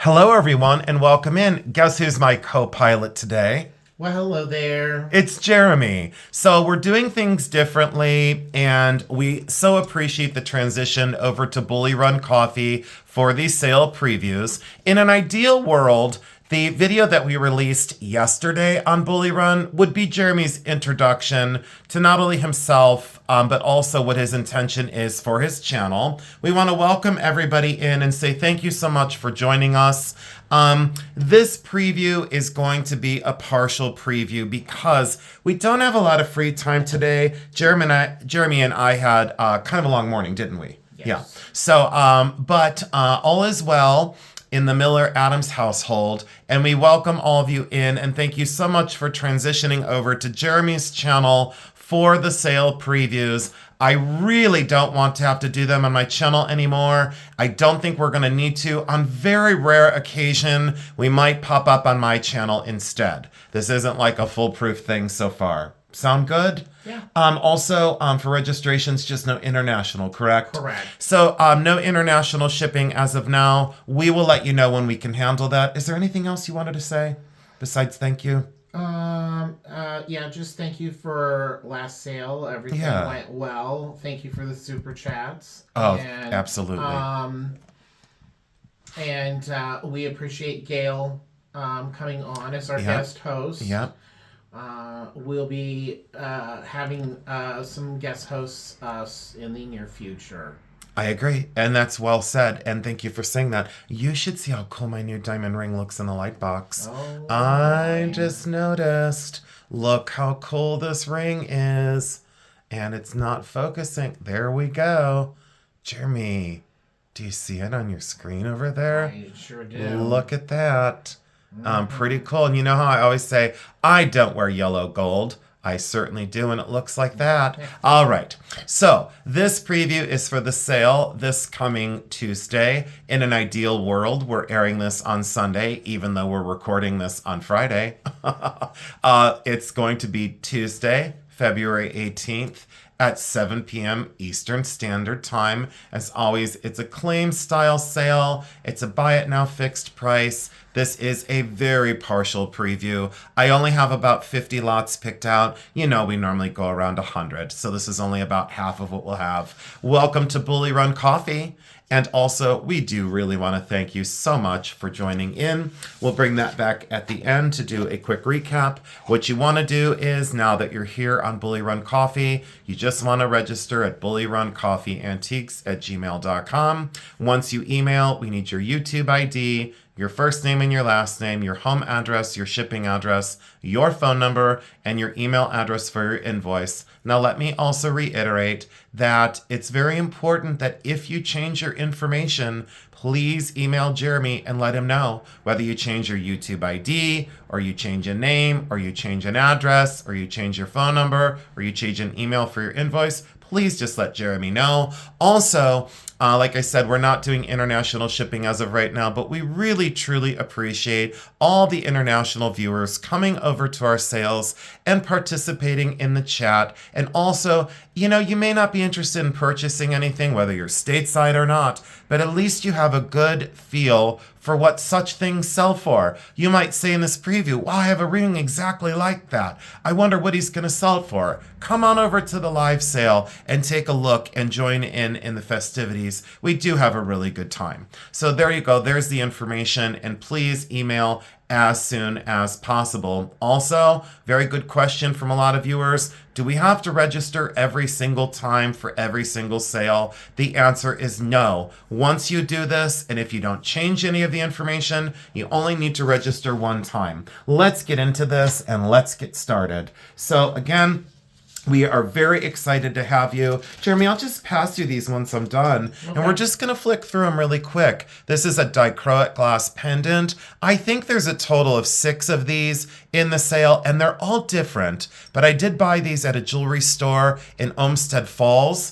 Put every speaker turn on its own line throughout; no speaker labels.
Hello, everyone, and welcome in. Guess who's my co-pilot today?
Well, hello there.
It's Jeremy. So we're doing things differently, and we so appreciate the transition over to Bully Run Coffee for these sale previews. In an ideal world, the video that we released yesterday on Bully Run would be Jeremy's introduction to not only himself, but also what his intention is for his channel. We want to welcome everybody in and say thank you so much for joining us. This preview is going to be a partial preview because we don't have a lot of free time today. Jeremy and I had kind of a long morning, didn't we?
Yes.
Yeah. So, but all is well in the Miller Adams household, and we welcome all of you in, and thank you so much for transitioning over to Jeremy's channel for the sale previews. I really don't want to have to do them on my channel anymore. I don't think we're going to need to. On very rare occasion, we might pop up on my channel instead. This isn't like a foolproof thing so far. Sound good?
Yeah.
Also, for registrations, just no international, correct?
Correct.
So, no international shipping as of now. We will let you know when we can handle that. Is there anything else you wanted to say besides thank you?
Yeah, just thank you for last sale. Everything went well. Thank you for the super chats.
Oh, absolutely.
And we appreciate Gail coming on as our guest host.
Yep.
We'll be having some guest hosts in the near future.
I agree, and that's well said, and thank you for saying that. You should see how cool my new diamond ring looks in the light box.
Oh,
I just noticed. Look how cool this ring is. And it's not focusing. There we go. Jeremy, do you see it on your screen over there?
I sure do.
Look at that. Pretty cool. And you know how I always say, I don't wear yellow gold. I certainly do, and it looks like that. All right. So this preview is for the sale this coming Tuesday. In an ideal world, we're airing this on Sunday, even though we're recording this on Friday. It's going to be Tuesday, February 18th at 7 p.m. Eastern Standard Time. As always, it's a claim style sale. It's a buy it now fixed price. This is a very partial preview. I only have about 50 lots picked out. You know, we normally go around 100, so this is only about half of what we'll have. Welcome to Bully Run Coffee. And also, we do really want to thank you so much for joining in. We'll bring that back at the end to do a quick recap. What you want to do is, now that you're here on Bully Run Coffee, you just want to register at bullyruncoffeeantiques@gmail.com. Once you email, we need your YouTube ID, your first name and your last name, your home address, your shipping address, your phone number, and your email address for your invoice. Now, let me also reiterate that it's very important that if you change your information, please email Jeremy and let him know whether you change your YouTube ID, or you change a name, or you change an address, or you change your phone number, or you change an email for your invoice. Please just let Jeremy know. Also, like I said, we're not doing international shipping as of right now, but we really, truly appreciate all the international viewers coming over to our sales and participating in the chat. And also, you know, you may not be interested in purchasing anything, whether you're stateside or not, but at least you have a good feel for what such things sell for. You might say in this preview, wow, I have a ring exactly like that. I wonder what he's going to sell it for. Come on over to the live sale and take a look and join in the festivities. We do have a really good time. So there you go. There's the information, and please email as soon as possible. Also, very good question from a lot of viewers. Do we have to register every single time for every single sale? The answer is no. Once you do this, and if you don't change any of the information, you only need to register one time. Let's get into this and let's get started. So again, we are very excited to have you. Jeremy, I'll just pass you these once I'm done. Okay. And we're just going to flick through them really quick. This is a dichroic glass pendant. I think there's a total of 6 of these in the sale, and they're all different. But I did buy these at a jewelry store in Olmsted Falls.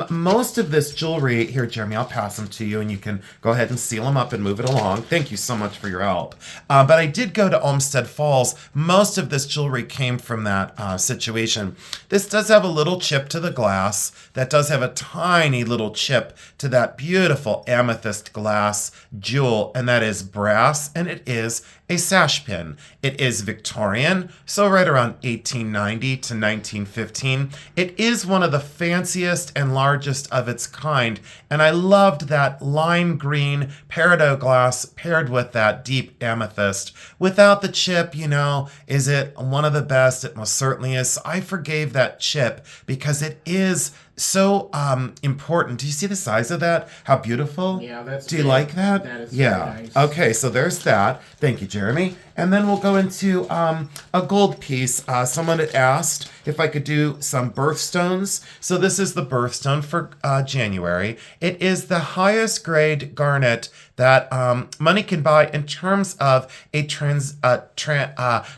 Most of this jewelry, here, Jeremy, I'll pass them to you, and you can go ahead and seal them up and move it along. Thank you so much for your help. But I did go to Olmsted Falls. Most of this jewelry came from that situation. This does have a little chip to the glass. That does have a tiny little chip to that beautiful amethyst glass jewel, and that is brass, and it is a sash pin. It is Victorian, so right around 1890 to 1915. It is one of the fanciest and largest of its kind, and I loved that lime green peridot glass paired with that deep amethyst. Without the chip, is it one of the best? It most certainly is. So I forgave that chip because it is so important. Do you see the size of that? How beautiful?
Yeah, that's
Do you like that?
That is very nice.
Okay, so there's that. Thank you, Jeremy. And then we'll go into a gold piece. Someone had asked if I could do some birthstones. So this is the birthstone for January. It is the highest grade garnet that money can buy in terms of a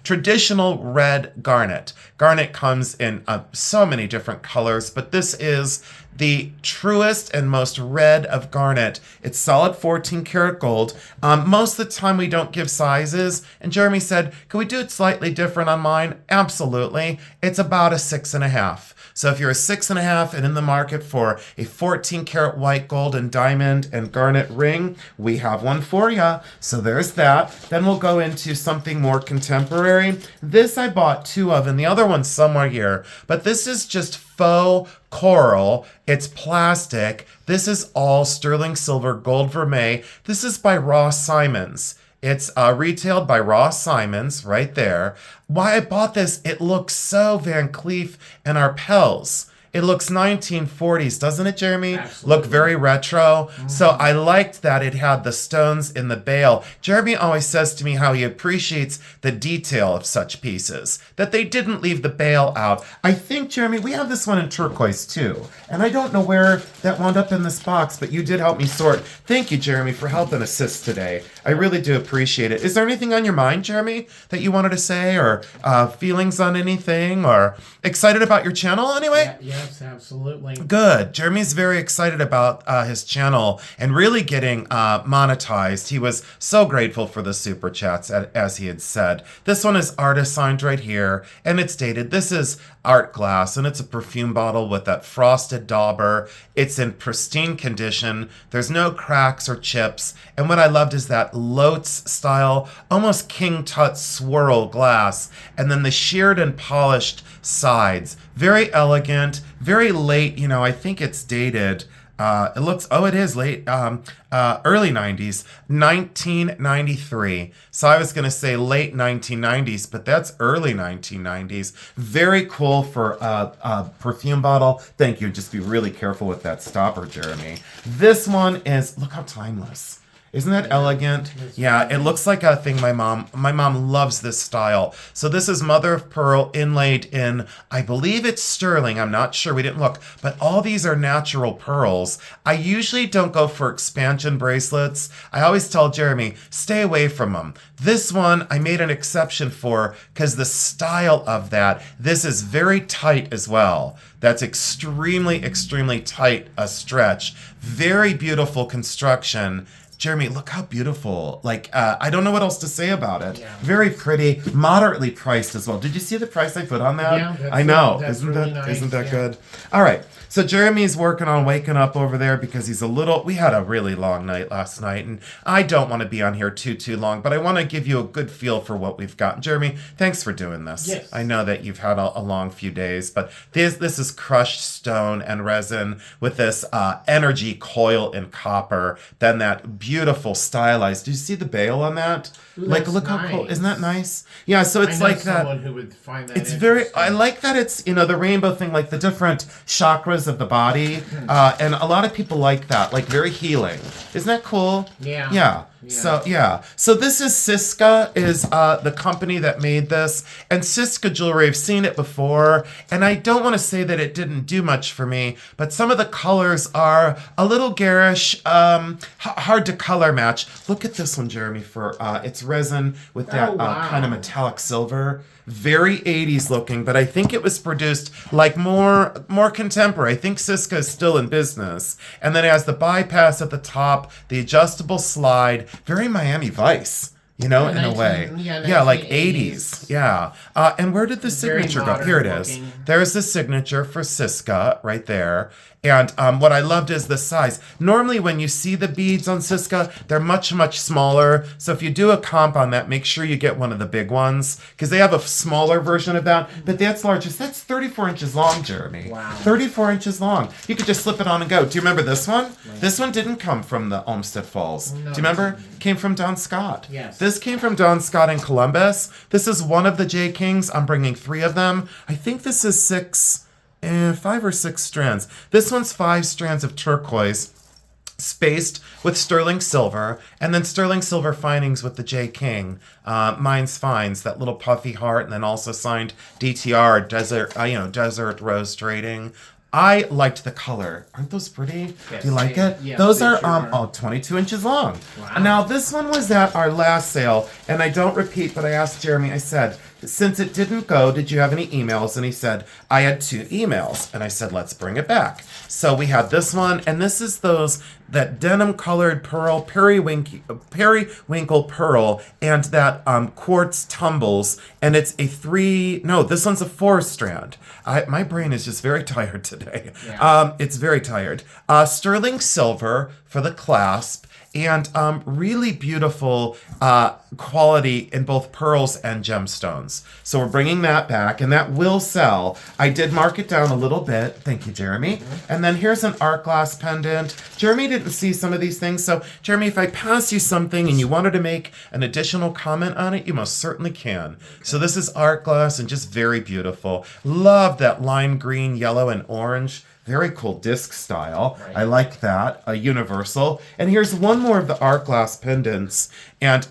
traditional red garnet. Garnet comes in so many different colors, but this is the truest and most red of garnet. It's solid 14 karat gold. Most of the time we don't give sizes. And Jeremy said, can we do it slightly different on mine? Absolutely. It's about a 6.5. So if you're a 6.5 and in the market for a 14 karat white gold and diamond and garnet ring, we have one for you. So there's that. Then we'll go into something more contemporary. This I bought 2 of, and the other one's somewhere here. But this is just faux coral. It's plastic. This is all sterling silver gold vermeil. This is by Ross Simons. It's retailed by Ross Simons right there. Why I bought this, it looks so Van Cleef and Arpels. It looks 1940s, doesn't it, Jeremy?
Absolutely.
Look very retro. Mm-hmm. So I liked that it had the stones in the bail. Jeremy always says to me how he appreciates the detail of such pieces, that they didn't leave the bail out. I think, Jeremy, we have this one in turquoise too. And I don't know where that wound up in this box, but you did help me sort. Thank you, Jeremy, for helping assist today. I really do appreciate it. Is there anything on your mind, Jeremy, that you wanted to say, or feelings on anything, or excited about your channel anyway?
Yes, absolutely.
Good. Jeremy's very excited about his channel and really getting monetized. He was so grateful for the super chats, as he had said. This one is artist signed right here, and it's dated. This is art glass, and it's a perfume bottle with that frosted dauber. It's in pristine condition. There's no cracks or chips. And what I loved is that Lotz style, almost King Tut swirl glass, and then the sheared and polished sides. Very elegant, very late. I think it's dated. It is late, early 90s, 1993. So I was going to say late 1990s, but that's early 1990s. Very cool for a perfume bottle. Thank you. Just be really careful with that stopper, Jeremy. This one is, look how timeless. Isn't that elegant? Yeah, it looks like a thing my mom loves this style. So this is mother of pearl inlaid in, I believe it's sterling. I'm not sure. We didn't look. But all these are natural pearls. I usually don't go for expansion bracelets. I always tell Jeremy, stay away from them. This one I made an exception for because the style of that, this is very tight as well. That's extremely, extremely tight a stretch. Very beautiful construction. Jeremy, look how beautiful. I don't know what else to say about it. Yeah. Very pretty, moderately priced as well. Did you see the price I put on that?
Yeah,
I know.
Isn't
that good? All right. So Jeremy's working on waking up over there because we had a really long night last night, and I don't want to be on here too long, but I want to give you a good feel for what we've got. Jeremy, thanks for doing this.
Yes.
I know that you've had a long few days, but this is crushed stone and resin with this energy coil in copper, then that beautiful stylized. Do you see the bail on that?
Ooh,
look
nice.
How cool. Isn't that nice? Yeah, so it's like that.
Someone who would find that
it's very, I like that it's, the rainbow thing, like the different chakras of the body. And a lot of people like that, like very healing. Isn't that cool?
Yeah.
Yeah. So yeah, so this is Siska, is the company that made this, and Siska jewelry. I've seen it before, and I don't want to say that it didn't do much for me, but some of the colors are a little garish, hard to color match. Look at this one, Jeremy. For it's resin with that kind of metallic silver. Very 80s looking, but I think it was produced like more contemporary. I think Siska is still in business. And then it has the bypass at the top, the adjustable slide, very Miami Vice, you know, in a way. Yeah, like 80s. Yeah. And where did the signature go? Here it is. There's the signature for Siska right there. And what I loved is the size. Normally when you see the beads on Siska, they're much, much smaller. So if you do a comp on that, make sure you get one of the big ones, because they have a smaller version of that. But that's largest. That's 34 inches long, Jeremy.
Wow.
34 inches long. You could just slip it on and go. Do you remember this one? This one didn't come from the Olmsted Falls. No, do you remember? Came from Don Scott.
Yes.
This came from Don Scott in Columbus. This is one of the J. Kings. I'm bringing 3 of them. I think this is 5 or 6 strands. This one's 5 strands of turquoise, spaced with sterling silver, and then sterling silver findings with the J. King. Mine's Finds, that little puffy heart, and then also signed DTR, Desert Rose Trading. I liked the color. Aren't those pretty? Yes, do you like it?
Yes,
those are 22 inches long.
Wow.
Now, this one was at our last sale, and I don't repeat, but I asked Jeremy, I said, since it didn't go, did you have any emails? And he said, I had 2 emails. And I said, let's bring it back. So we had this one, and this is that denim colored pearl, periwinkle pearl, and that quartz tumbles, and it's this one's a 4 strand. My brain is just very tired today. Yeah. It's very tired. Sterling silver for the clasp, and really beautiful quality in both pearls and gemstones. So we're bringing that back, and that will sell. I did mark it down a little bit. Thank you, Jeremy. Mm-hmm. And then here's an art glass pendant. Jeremy didn't see some of these things, so Jeremy, if I pass you something and you wanted to make an additional comment on it, you most certainly can. Okay. So this is art glass and just very beautiful. Love that lime green, yellow, and orange. Very cool disc style. Right. I like that. A universal. And here's one more of the art glass pendants. And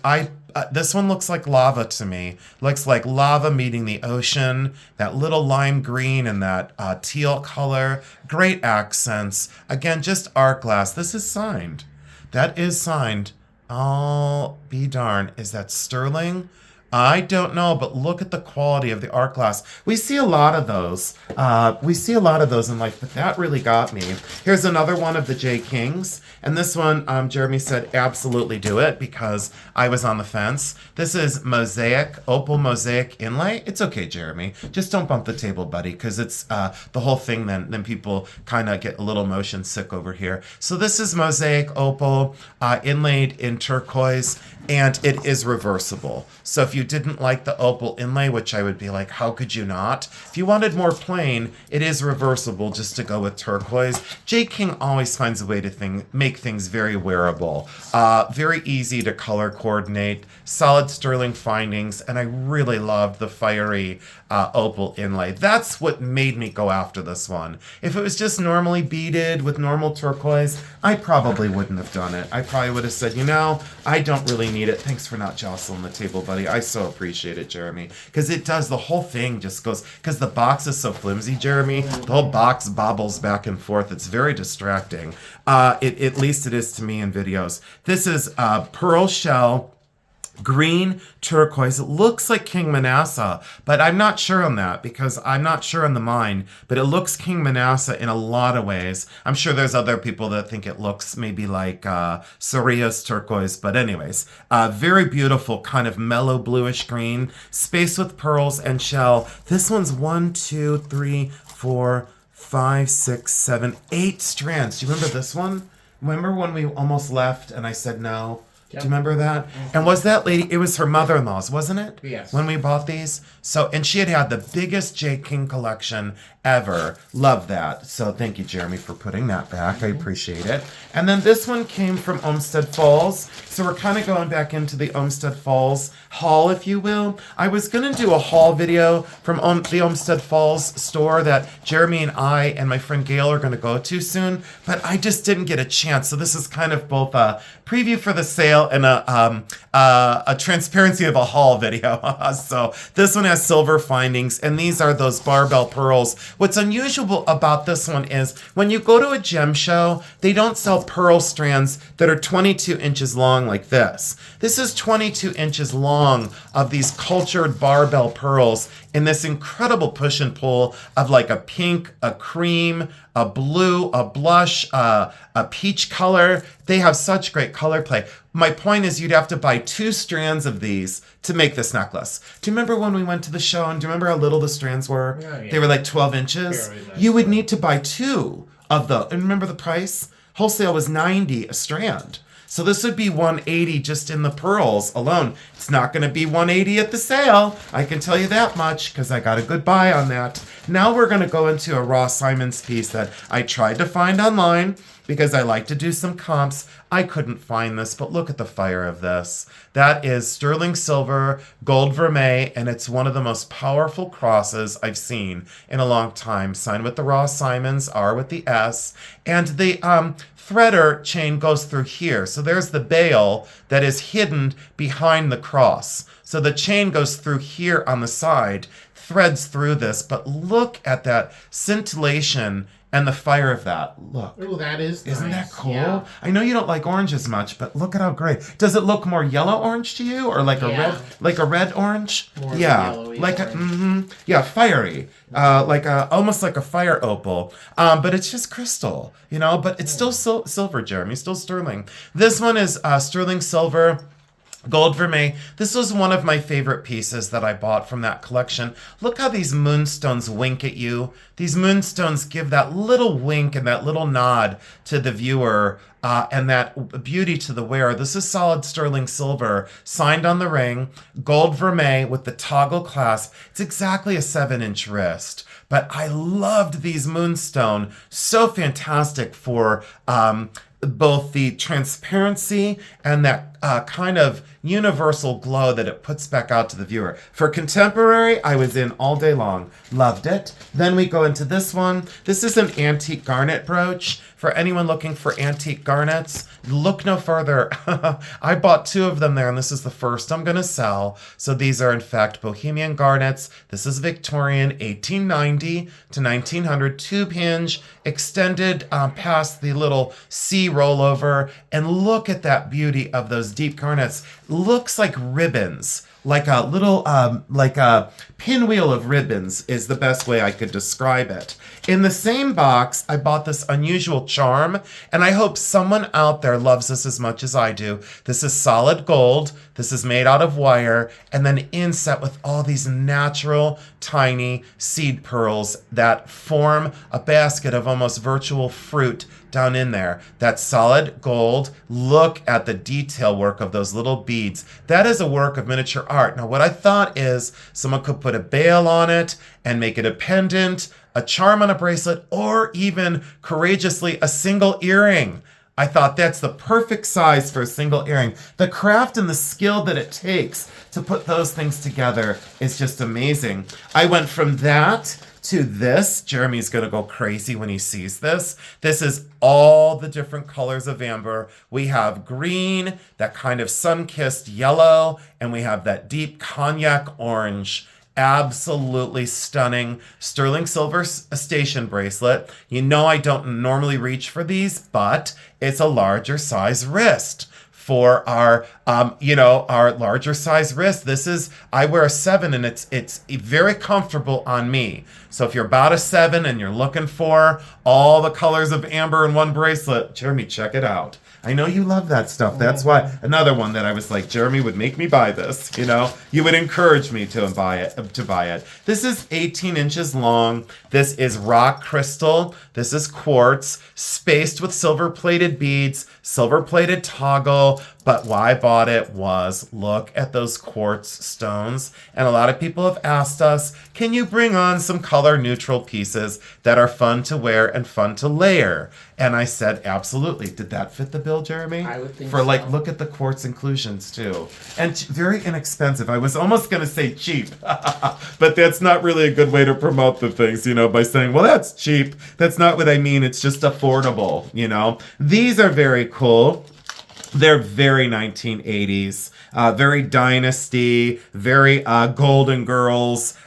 this one looks like lava to me. Looks like lava meeting the ocean. That little lime green and that teal color. Great accents. Again, just art glass. This is signed. That is signed. I'll be darned. Is that sterling? I don't know, but look at the quality of the art glass. We see a lot of those. In life, but that really got me. Here's another one of the J. Kings. And this one, Jeremy said, absolutely do it, because I was on the fence. This is mosaic, opal mosaic inlay. It's okay, Jeremy. Just don't bump the table, buddy, because it's the whole thing. Then people kind of get a little motion sick over here. So this is mosaic opal inlaid in turquoise, and it is reversible. So if you didn't like the opal inlay, which I would be like, how could you not? If you wanted more plain, it is reversible just to go with turquoise. J. King always finds a way to make things very wearable. Very easy to color coordinate, solid sterling findings, and I really loved the fiery opal inlay. That's what made me go after this one. If it was just normally beaded with normal turquoise, I probably wouldn't have done it. I probably would have said, I don't really need it. Thanks for not jostling the table, buddy. I so appreciate it, Jeremy. Because it does, the whole thing just goes, because the box is so flimsy, Jeremy, the whole box bobbles back and forth. It's very distracting. At least it is to me in videos. This is pearl shell, green turquoise. It looks like King Manasseh, but I'm not sure on that, because I'm not sure on the mine, but it looks King Manasseh in a lot of ways. I'm sure there's other people that think it looks maybe like Sorillo's turquoise, but anyways, very beautiful kind of mellow bluish green, spaced with pearls and shell. This one's 1, 2, 3, 4, 5, 6, 7, 8 strands. Do you remember this one? Remember when we almost left and I said no? Yep. Do you remember that? Mm-hmm. And was that lady, it was her mother-in-law's, wasn't it?
Yes.
When we bought these? So, and she had the biggest J. King collection ever. Love that. So thank you, Jeremy, for putting that back. Mm-hmm. I appreciate it. And then this one came from Olmsted Falls. So we're kind of going back into the Olmsted Falls haul, if you will. I was going to do a haul video from the Olmsted Falls store that Jeremy and I and my friend Gail are going to go to soon, but I just didn't get a chance. So this is kind of both a preview for the sale sale and a transparency of a haul video. So this one has silver findings, and these are those barbell pearls. What's unusual about this one is when you go to a gem show, they don't sell pearl strands that are 22 inches long like this. This is 22 inches long of these cultured barbell pearls in this incredible push and pull of like a pink, a cream, a blue, a blush, a peach color. They have such great color play. My point is you'd have to buy 2 strands of these to make this necklace. Do you remember when we went to the show, and do you remember how little the strands were?
Yeah.
They were like 12 inches.
Nice.
You would need to buy 2 of the, and remember the price? Wholesale was $90 a strand. So this would be $180 just in the pearls alone. It's not going to be $180 at the sale. I can tell you that much because I got a good buy on that. Now we're going to go into a Ross Simons piece that I tried to find online because I like to do some comps. I couldn't find this, but look at the fire of this. That is sterling silver, gold vermeil, and it's one of the most powerful crosses I've seen in a long time. Signed with the Ross Simons, R with the S, and the threader chain goes through here. So there's the bail that is hidden behind the cross. So the chain goes through here on the side, threads through this, but look at that scintillation and the fire of that. Look.
Oh, that is
Isn't
nice.
that cool?
Yeah.
I know you don't like orange as much, but look at how great. Does it look more yellow orange to you, or like a red orange?
More
yeah,
yellowy
like
orange.
yeah, fiery. Almost like a fire opal. But it's just crystal, you know. But it's still silver, Jeremy. Still sterling. This one is sterling silver. Gold vermeil. This was one of my favorite pieces that I bought from that collection. Look how these moonstones wink at you. These moonstones give that little wink and that little nod to the viewer and that beauty to the wearer. This is solid sterling silver, signed on the ring, gold vermeil with the toggle clasp. It's exactly a 7-inch wrist. But I loved these moonstone. So fantastic for both the transparency and that kind of universal glow that it puts back out to the viewer. For contemporary, I was in all day long. Loved it. Then we go into this one. This is an antique garnet brooch. For anyone looking for antique garnets, look no further. I bought 2 of them there, and this is the first I'm going to sell. So these are, in fact, Bohemian garnets. This is Victorian, 1890 to 1900, tube hinge, extended past the little C rollover. And look at that beauty of those deep garnets. Looks like ribbons. Like a little, like a pinwheel of ribbons is the best way I could describe it. In the same box, I bought this unusual charm, and I hope someone out there loves this as much as I do. This is solid gold. This is made out of wire, and then inset with all these natural, tiny seed pearls that form a basket of almost virtual fruit down in there. That's solid gold. Look at the detail work of those little beads. That is a work of miniature art. Now, what I thought is someone could put a bail on it and make it a pendant, a charm on a bracelet, or even courageously a single earring. I thought that's the perfect size for a single earring. The craft and the skill that it takes to put those things together is just amazing. I went from that to this. Jeremy's going to go crazy when he sees this. This is all the different colors of amber. We have green, that kind of sun-kissed yellow, and we have that deep cognac orange. Absolutely stunning sterling silver station bracelet. You know I don't normally reach for these, but it's a larger size wrist. For our, our larger size wrist. This is, I wear a 7 and it's very comfortable on me. So if you're about a 7 and you're looking for all the colors of amber in one bracelet, Jeremy, check it out. I know you love that stuff. That's why another one that I was like, Jeremy would make me buy this. You know, you would encourage me to buy it. This is 18 inches long. This is rock crystal. This is quartz, spaced with silver-plated beads, silver-plated toggle. But why I bought it was, look at those quartz stones. And a lot of people have asked us, can you bring on some color neutral pieces that are fun to wear and fun to layer? And I said, absolutely. Did that fit the bill, Jeremy?
I would think
For
so.
look at the quartz inclusions too. And very inexpensive. I was almost going to say cheap, but that's not really a good way to promote the things, by saying, well, that's cheap. That's not what I mean. It's just affordable, These are very cool. They're very 1980s, very Dynasty, very Golden Girls,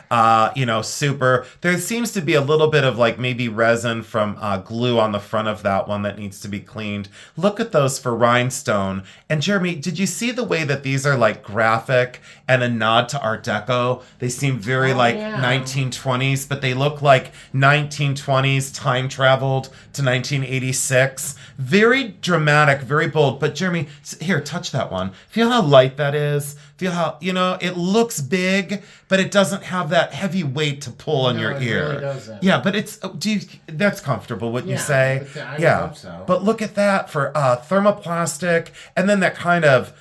super. There seems to be a little bit of like maybe resin from glue on the front of that one that needs to be cleaned. Look at those for rhinestone. And Jeremy, did you see the way that these are like graphic and a nod to Art Deco? They seem very 1920s, but they look like 1920s time traveled to 1986. Very dramatic, very bold. But Jeremy, here, touch that one. Feel how light that is? Feel how, it looks big, but it doesn't have that heavy weight to pull on your ear.
Really doesn't.
Yeah, but that's comfortable, wouldn't you say?
I hope so.
But look at that for thermoplastic, and then that kind of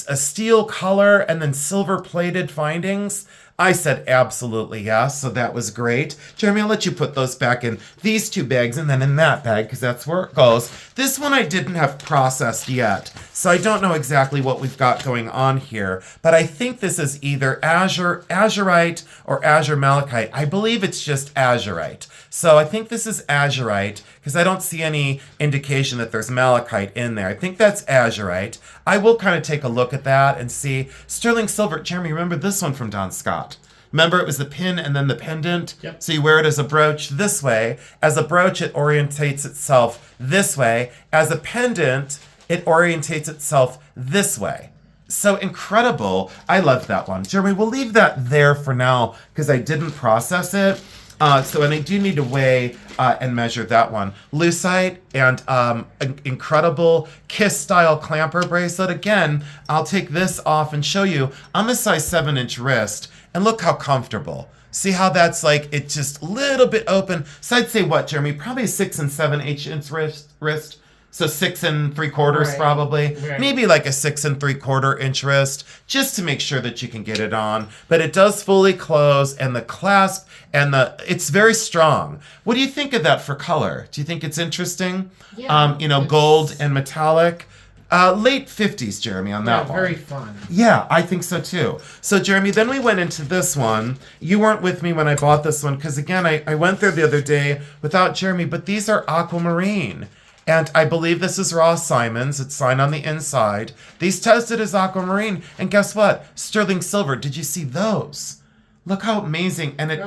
a steel color, and then silver plated findings. I said absolutely yes, so that was great. Jeremy, I'll let you put those back in these two bags and then in that bag, because that's where it goes. This one I didn't have processed yet, so I don't know exactly what we've got going on here, but I think this is either azurite or azure malachite. I believe it's just azurite. So I think this is azurite, because I don't see any indication that there's malachite in there. I think that's azurite. I will kind of take a look at that and see. Sterling silver. Jeremy, remember this one from Don Scott? Remember, it was the pin and then the pendant?
Yep.
So you wear it as a brooch this way. As a brooch, it orientates itself this way. As a pendant, it orientates itself this way. So incredible. I love that one. Jeremy, we'll leave that there for now because I didn't process it. And I do need to weigh and measure that one. Lucite and an incredible Kiss-style clamper bracelet. Again, I'll take this off and show you. I'm a size 7-inch wrist, and look how comfortable. See how that's like, it's just a little bit open. So I'd say what, Jeremy? Probably a 6 and 7/8 inch wrist. So 6 3/4 probably.
Right.
Maybe like a 6 3/4 inch wrist, just to make sure that you can get it on. But it does fully close, and the clasp and it's very strong. What do you think of that for color? Do you think it's interesting?
Yeah,
Gold and metallic. Late 50s, Jeremy, on that one.
Very fun.
Yeah, I think so too. So, Jeremy, then we went into this one. You weren't with me when I bought this one, because again, I went there the other day without Jeremy, but these are aquamarine. And I believe this is Ross Simons. It's signed on the inside. These tested as aquamarine. And guess what? Sterling silver. Did you see those? Look how amazing. And it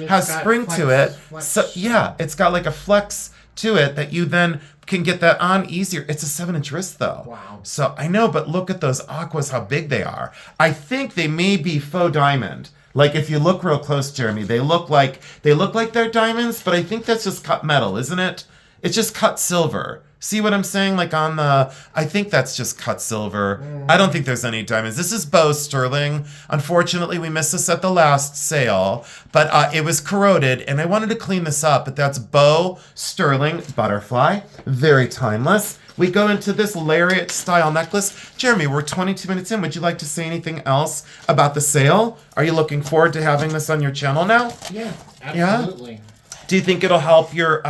has spring to it. So yeah, it's got like a flex to it that you then can get that on easier. It's a 7-inch wrist though.
Wow.
So I know, but look at those aquas, how big they are. I think they may be faux diamond. Like if you look real close, Jeremy, they look like they're diamonds, but I think that's just cut metal, isn't it? It's just cut silver. See what I'm saying? Like I think that's just cut silver. I don't think there's any diamonds. This is Bose sterling. Unfortunately, we missed this at the last sale, but it was corroded, and I wanted to clean this up, but that's Bose sterling butterfly. Very timeless. We go into this lariat style necklace. Jeremy, we're 22 minutes in. Would you like to say anything else about the sale? Are you looking forward to having this on your channel now?
Yeah, absolutely.
Yeah? Do you think it'll help your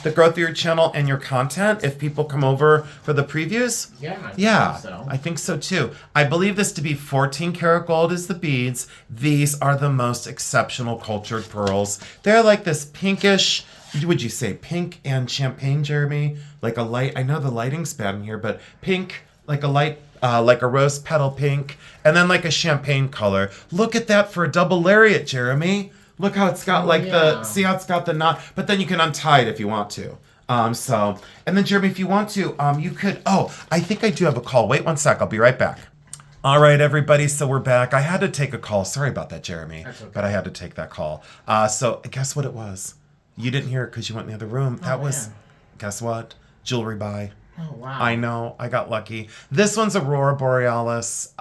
the growth of your channel and your content if people come over for the previews?
Yeah,
I think so too. I believe this to be 14 karat gold is the beads. These are the most exceptional cultured pearls. They're like this pinkish, would you say pink and champagne, Jeremy? Like a light, I know the lighting's bad in here, but pink, like a light, like a rose petal pink, and then like a champagne color. Look at that for a double lariat, Jeremy. Look how it's got see how it's got the knot, but then you can untie it if you want to. And then Jeremy, if you want to, you could, I think I do have a call. Wait 1 sec, I'll be right back. All right, everybody, so we're back. I had to take a call. Sorry about that, Jeremy.
That's okay.
But I had to take that call. So guess what it was? You didn't hear it because you went in the other room. That was, guess what? Jewelry buy.
Oh, wow.
I know, I got lucky. This one's Aurora Borealis,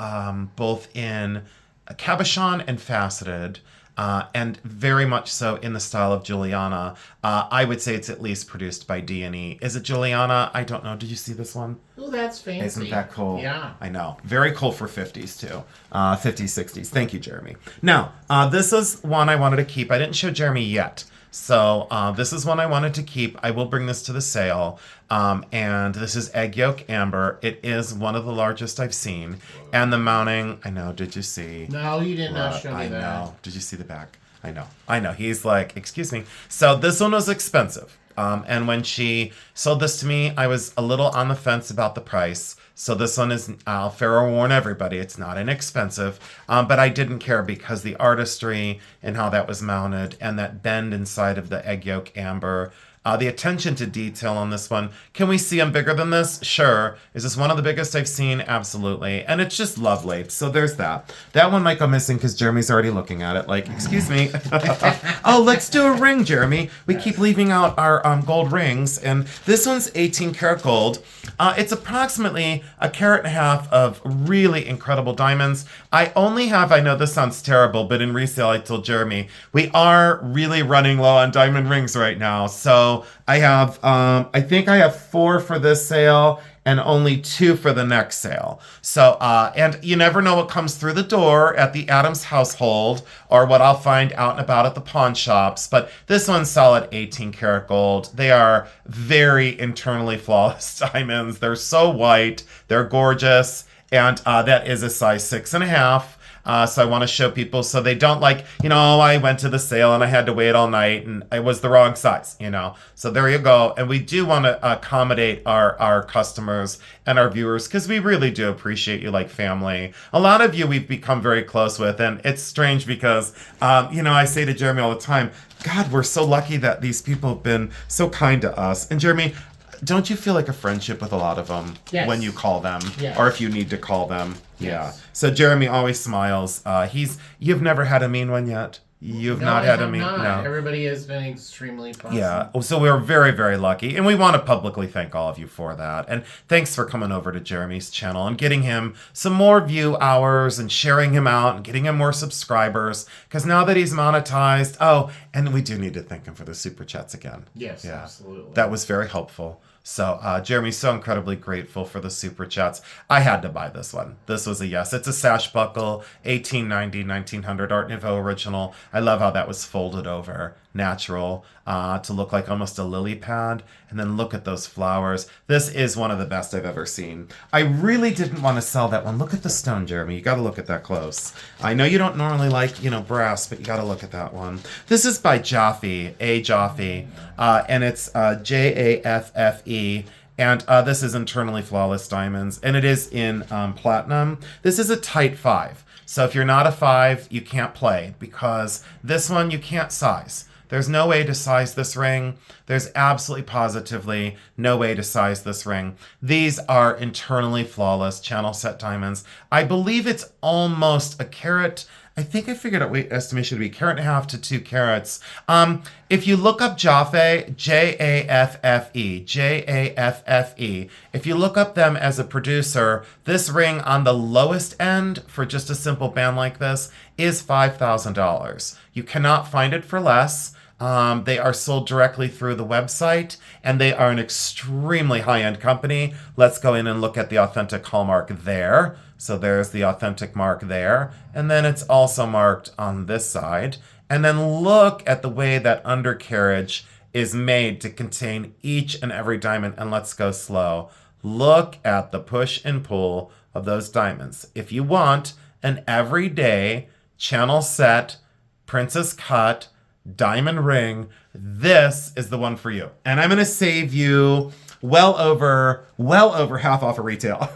both in cabochon and faceted. And very much so in the style of Juliana. I would say it's at least produced by D&E. Is it Juliana? I don't know. Did you see this one?
Oh, that's fancy.
Isn't that cool?
Yeah.
I know. Very cool for 50s too. 50s, 60s. Thank you, Jeremy. Now, this is one I wanted to keep. I didn't show Jeremy yet. So this is one I wanted to keep. I will bring this to the sale. And this is egg yolk amber. It is one of the largest I've seen. And the mounting, I know, did you see?
No, you did not show me that.
I know. Did you see the back? I know. He's like, excuse me. So this one was expensive. And when she sold this to me, I was a little on the fence about the price. So this one is, I'll fair warn everybody, it's not inexpensive, but I didn't care because the artistry and how that was mounted and that bend inside of the egg yolk amber. The attention to detail on this one. Can we see them bigger than this? Sure. Is this one of the biggest I've seen? Absolutely. And it's just lovely. So there's that. That one might go missing because Jeremy's already looking at it like, excuse me. Oh, let's do a ring, Jeremy. We keep leaving out our gold rings. And this one's 18 karat gold. It's approximately 1.5 carats of really incredible diamonds. I only have, I know this sounds terrible, but in resale, I told Jeremy, we are really running low on diamond rings right now. So I have, I think I have 4 for this sale and only 2 for the next sale. So, and you never know what comes through the door at the Adams household or what I'll find out and about at the pawn shops. But this one's solid 18 karat gold. They are very internally flawless diamonds. They're so white. They're gorgeous. And that is a size 6.5. So I want to show people so they don't like, I went to the sale and I had to wait all night and it was the wrong size, So there you go. And we do want to accommodate our customers and our viewers because we really do appreciate you like family. A lot of you we've become very close with, and it's strange because, I say to Jeremy all the time, God, we're so lucky that these people have been so kind to us. And Jeremy, don't you feel like a friendship with a lot of them when you call them or if you need to call them?
Yes.
Yeah. So Jeremy always smiles. You've never had a mean one yet? You've not had a mean one? No.
Everybody has been extremely positive.
Yeah. So we're very, very lucky. And we want to publicly thank all of you for that. And thanks for coming over to Jeremy's channel and getting him some more view hours and sharing him out and getting him more subscribers. Because now that he's monetized, and we do need to thank him for the super chats again.
Yes, absolutely.
That was very helpful. So Jeremy's so incredibly grateful for the super chats. I had to buy this one. This was a yes. It's a sash buckle, 1890, 1900 Art Nouveau original. I love how that was folded over, natural, to look like almost a lily pad. And then look at those flowers. This is one of the best I've ever seen. I really didn't want to sell that one. Look at the stone, Jeremy. You got to look at that close. I know you don't normally like, brass, but you got to look at that one. This is by Jaffe, Jaffe, and it's Jaffe. And this is internally flawless diamonds, and it is in platinum. This is a tight 5. So if you're not a 5, you can't play because this one you can't size. There's no way to size this ring. There's absolutely positively no way to size this ring. These are internally flawless channel set diamonds. I believe it's almost 1 carat. I think I figured out weight estimation to be 1.5 carats to 2 carats. If you look up Jaffe, Jaffe, Jaffe, if you look up them as a producer, this ring on the lowest end for just a simple band like this is $5,000. You cannot find it for less. They are sold directly through the website, and they are an extremely high-end company. Let's go in and look at the authentic hallmark there. So there's the authentic mark there. And then it's also marked on this side. And then look at the way that undercarriage is made to contain each and every diamond. And let's go slow. Look at the push and pull of those diamonds. If you want an everyday channel set, princess cut, diamond ring, this is the one for you. And I'm going to save you well over half off of retail.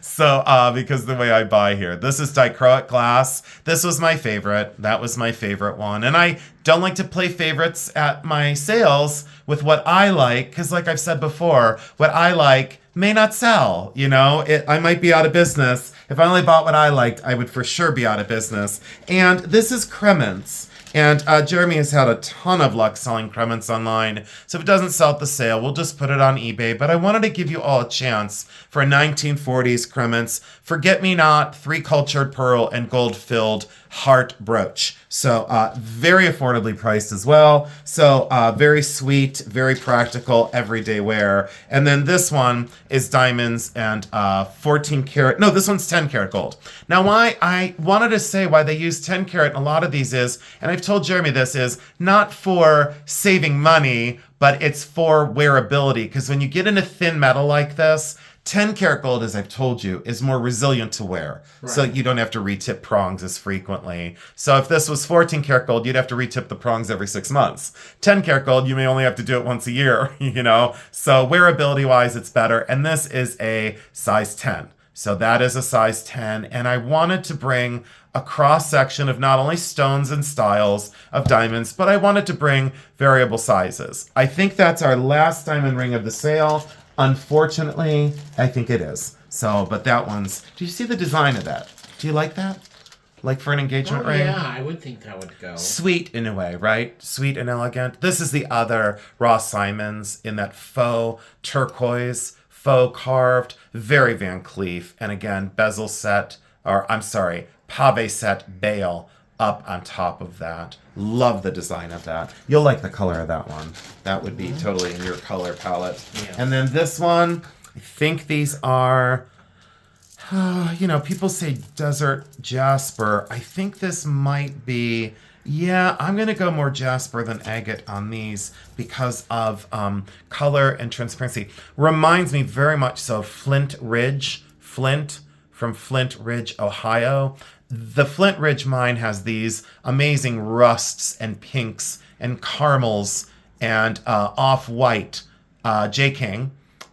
So, because the way I buy here, this is dichroic glass. This was my favorite. That was my favorite one. And I don't like to play favorites at my sales with what I like. Cause like I've said before, what I like may not sell, I might be out of business. If I only bought what I liked, I would for sure be out of business. And this is Cremants. And Jeremy has had a ton of luck selling Cremants online. So if it doesn't sell at the sale, we'll just put it on eBay. But I wanted to give you all a chance for a 1940s Cremants Forget-Me-Not 3-cultured pearl and gold-filled heart brooch. So very affordably priced as well. So very sweet, very practical, everyday wear. And then this one is diamonds and 14 karat. No, this one's 10 karat gold. Now, why I wanted to say why they use 10 karat in a lot of these is, and I've told Jeremy this, is not for saving money, but it's for wearability. Because when you get into thin metal like this, 10 karat gold, as I've told you, is more resilient to wear. Right. So you don't have to retip prongs as frequently. So if this was 14 karat gold, you'd have to retip the prongs every 6 months. 10 karat gold, you may only have to do it once a year, you know? So wearability wise, it's better. And this is a size 10. So that is a size 10. And I wanted to bring a cross section of not only stones and styles of diamonds, but I wanted to bring variable sizes. I think that's our last diamond ring of the sale. Unfortunately, I think it is. So, but that one's, do you see the design of that? Do you like that? Like for an engagement ring?
Yeah, I would think that would go.
Sweet in a way, right? Sweet and elegant. This is the other Ross Simons in that faux turquoise, faux carved, very Van Cleef. And again, bezel set, or I'm sorry, pave set bail up on top of that. Love the design of that. You'll like the color of that one. That would be totally in your color palette. Yeah. And then this one, I think these are, people say desert jasper. I think this might be, I'm going to go more jasper than agate on these because of color and transparency. Reminds me very much so of Flint from Flint Ridge, Ohio. The Flint Ridge mine has these amazing rusts and pinks and caramels and off-white J-King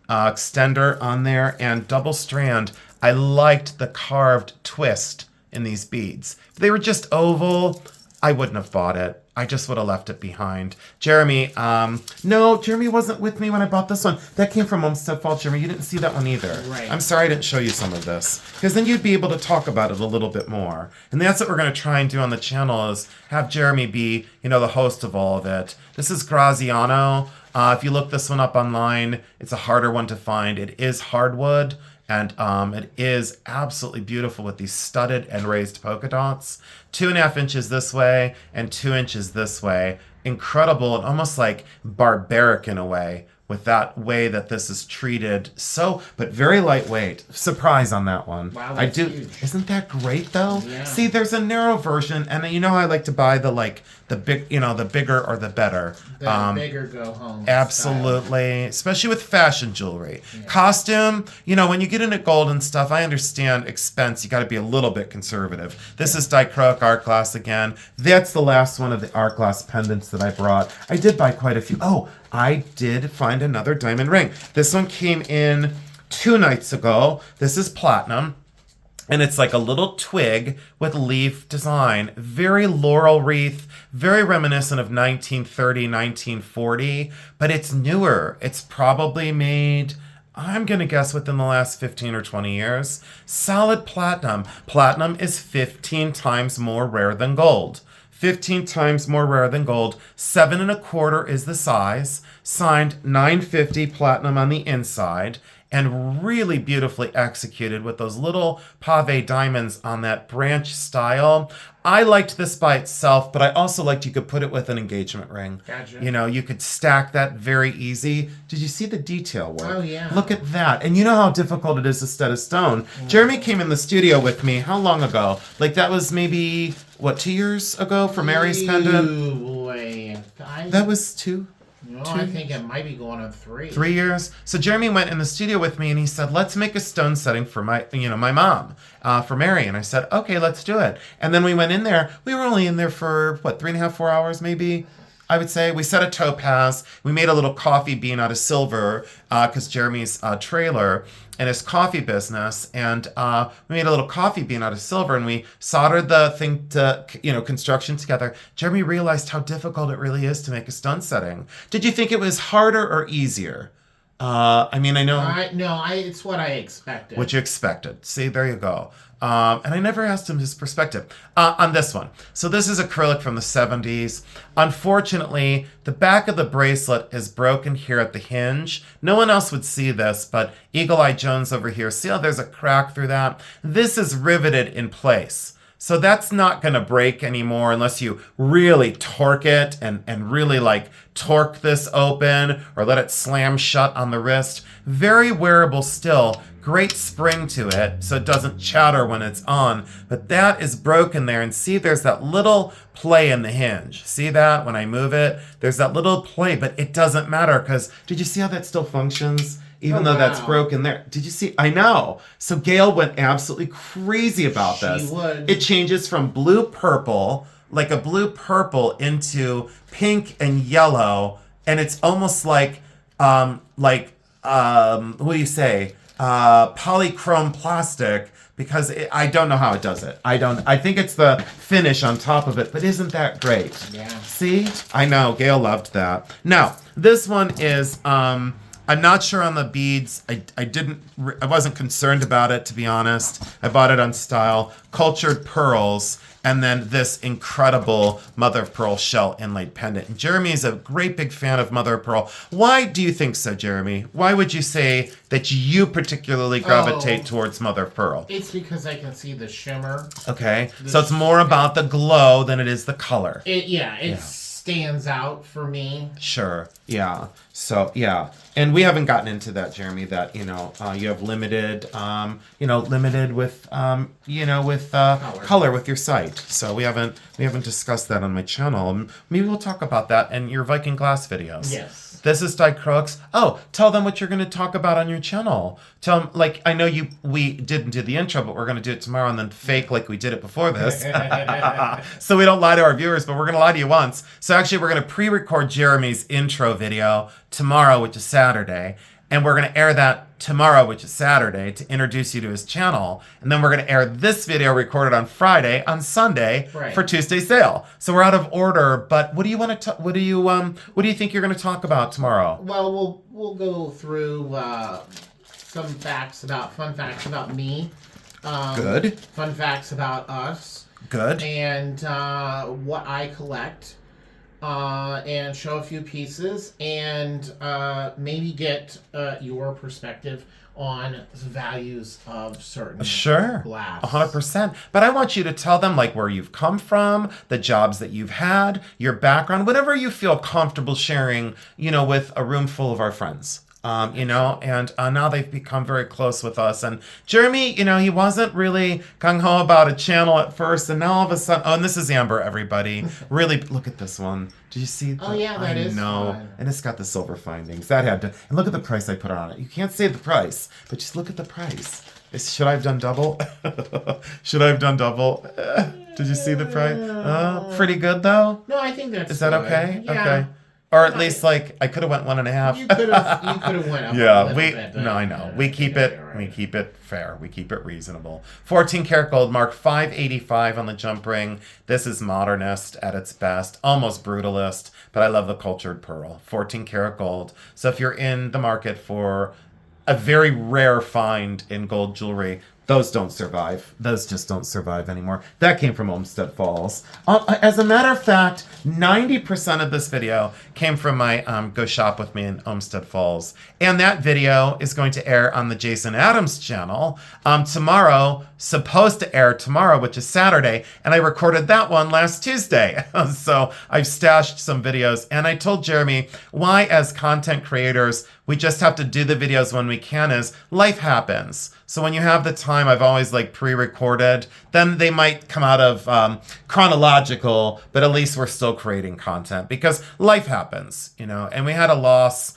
extender on there and double strand. I liked the carved twist in these beads. If they were just oval, I wouldn't have bought it. I just would have left it behind. Jeremy, no, Jeremy wasn't with me when I bought this one. That came from Olmsted Falls, Jeremy. You didn't see that one either.
Right.
I'm sorry I didn't show you some of this. Because then you'd be able to talk about it a little bit more. And that's what we're going to try and do on the channel is have Jeremy be, the host of all of it. This is Graziano. If you look this one up online, it's a harder one to find. It is hardwood. And it is absolutely beautiful with these studded and raised polka dots. 2.5 inches this way and 2 inches this way. Incredible and almost like barbaric in a way with that way that this is treated. But very lightweight. Surprise on that one.
Wow, that's huge.
Isn't that great though?
Yeah.
See, there's a narrow version, and you know how I like to buy the big, the bigger or the better.
The bigger go home.
Absolutely, style. Especially with fashion jewelry. Yeah. Costume, when you get into gold and stuff, I understand expense. You got to be a little bit conservative. This is Dichroic Art Glass again. That's the last one of the art glass pendants that I brought. I did buy quite a few. Oh, I did find another diamond ring. This one came in 2 nights ago. This is platinum. And it's like a little twig with leaf design. Very laurel wreath, very reminiscent of 1930, 1940. But it's newer. It's probably made, I'm going to guess, within the last 15 or 20 years. Solid platinum. Platinum is 15 times more rare than gold. 15 times more rare than gold. 7 1/4 is the size. Signed 950 platinum on the inside. And really beautifully executed with those little pave diamonds on that branch style. I liked this by itself, but I also liked you could put it with an engagement ring.
Gotcha.
You could stack that very easy. Did you see the detail work?
Oh, yeah.
Look at that. And you know how difficult it is to stud a stone. Jeremy came in the studio with me, how long ago? That was maybe, 2 years ago for Mary's pendant?
Boy.
That was 2?
No, I think it might be going on 3.
3 years. So Jeremy went in the studio with me and he said, let's make a stone setting for my mom, for Mary. And I said, okay, let's do it. And then we went in there. We were only in there for 3.5, 4 hours maybe. I would say. We set a topaz. We made a little coffee bean out of silver because Jeremy's trailer and his coffee business. And we made a little coffee bean out of silver and we soldered the thing to, construction together. Jeremy realized how difficult it really is to make a stone setting. Did you think it was harder or easier? I know.
It's what I expected.
What you expected. See, there you go. And I never asked him his perspective on this one. So this is acrylic from the 70s. Unfortunately, the back of the bracelet is broken here at the hinge. No one else would see this, but Eagle Eye Jones over here, see how there's a crack through that? This is riveted in place. So that's not going to break anymore unless you really torque it and really torque this open or let it slam shut on the wrist. Very wearable still. Great spring to it so it doesn't chatter when it's on. But that is broken there. And see, there's that little play in the hinge. See that when I move it? There's that little play, but it doesn't matter because did you see how that still functions? even though that's broken there. Did you see? I know. So Gail went absolutely crazy about this.
She would.
It changes from blue purple, like a blue purple, into pink and yellow, and it's almost like what do you say? Polychrome plastic, because I don't know how it does it. I think it's the finish on top of it, but isn't that great?
Yeah.
See? I know, Gail loved that. Now, this one is, I'm not sure on the beads. I wasn't concerned about it, to be honest. I bought it on Style. Cultured pearls, and then this incredible mother of pearl shell inlaid pendant. And Jeremy is a great big fan of mother of pearl. Why do you think so, Jeremy? Why would you say that you particularly gravitate towards mother of pearl?
It's because I can see the shimmer.
Okay, so it's more about the glow than it is the color.
It stands out for me.
Sure. Yeah. So yeah, and we haven't gotten into that, Jeremy. That you have limited, limited with color with your site. So we haven't discussed that on my channel. Maybe we'll talk about that in your Viking glass videos.
Yes.
This is diacrylics. Oh, tell them what you're going to talk about on your channel. Tell them, like, I know we didn't do the intro, but we're going to do it tomorrow and then fake like we did it before this. So we don't lie to our viewers, but we're going to lie to you once. So actually, we're going to pre-record Jeremy's intro video tomorrow, which is Saturday. And we're going to air that tomorrow, which is Saturday, to introduce you to his channel. And then we're going to air this video recorded on Friday, on Sunday, for Tuesday's sale. So we're out of order. But what do you want to? What do you think you're going to talk about tomorrow?
Well, we'll go through some fun facts about me.
Good.
Fun facts about us.
Good.
And what I collect. And show a few pieces, and maybe get your perspective on the values of certain glass.
100%. But I want you to tell them like where you've come from, the jobs that you've had, your background, whatever you feel comfortable sharing, with a room full of our friends. And now they've become very close with us. And Jeremy, he wasn't really gung-ho about a channel at first, and now all of a sudden, and this is Amber, everybody. Really, look at this one. Did you see?
Oh yeah, that is fun.
And it's got the silver findings. That had to, and look at the price I put on it. You can't say the price, but just look at the price. Should I have done double? Should I have done double? Did you see the price? Pretty good though?
No, I think that's
Is that
good.
okay?
Yeah.
Okay. Or at least like I could have went 1.5.
You could have went up.
Yeah,
a little bit.
No, I know. We keep it.
Right.
We keep it fair. We keep it reasonable. 14 karat gold, mark 585 on the jump ring. This is modernist at its best, almost brutalist, but I love the cultured pearl. 14 karat gold. So if you're in the market for a very rare find in gold jewelry, those don't survive. Those just don't survive anymore. That came from Olmsted Falls. As a matter of fact, 90% of this video came from my Go Shop With Me in Olmsted Falls. And that video is going to air on the Jason Adams channel tomorrow, supposed to air tomorrow, which is Saturday. And I recorded that one last Tuesday. So I've stashed some videos. And I told Jeremy, why as content creators, we just have to do the videos when we can, is life happens. So when you have the time, I've always pre-recorded. Then they might come out of chronological, but at least we're still creating content because life happens, And we had a loss